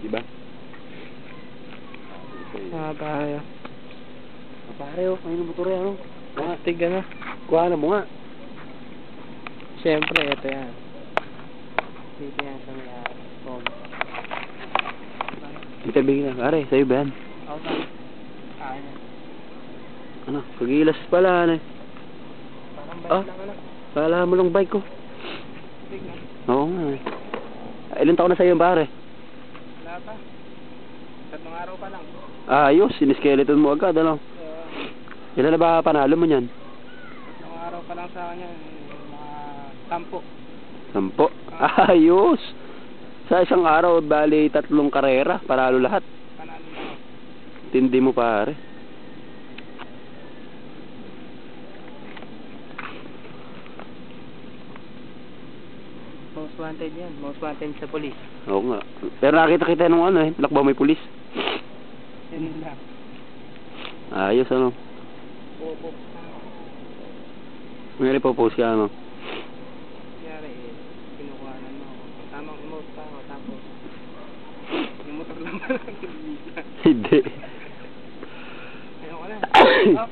Diba? Pare. Pare, oh. Ayun ang motor yan, oh. Astig ano. Kuha na mo nga. Siyempre, ito yan. Dito yan sa may phone. Itabi na, pare. Sa'yo ba yan? Ako saan? Kaya. Ano? Kagilas pala, ano eh. Parang Ah? bike lang ano. Pala mo lang bike ko. Astig na. Oo nga eh. Ilan taon na sa'yo, pare? Wala pa. 3 araw pa lang. Ayos, siniskeleton mo agad, ano? Ilan na ba panalo mo niyan? 3 araw pa lang sa kanya. Mga 10. 10. Ayos! Sa isang araw, bali 3 karera, panalo lahat. Panalo lang. Tindi mo, pare. Most wanted yan. Most wanted sa police. Oo nga. Pero nakita kita nung ano eh, lakbaw may pulis. Yan lang. Ayos, ano? Opo. May post ka, ano? Nangyari eh, kinukuhanan mo ako. Tamang emote pa ako, tapos yung motor lang pala Hindi. ayoko na. Up.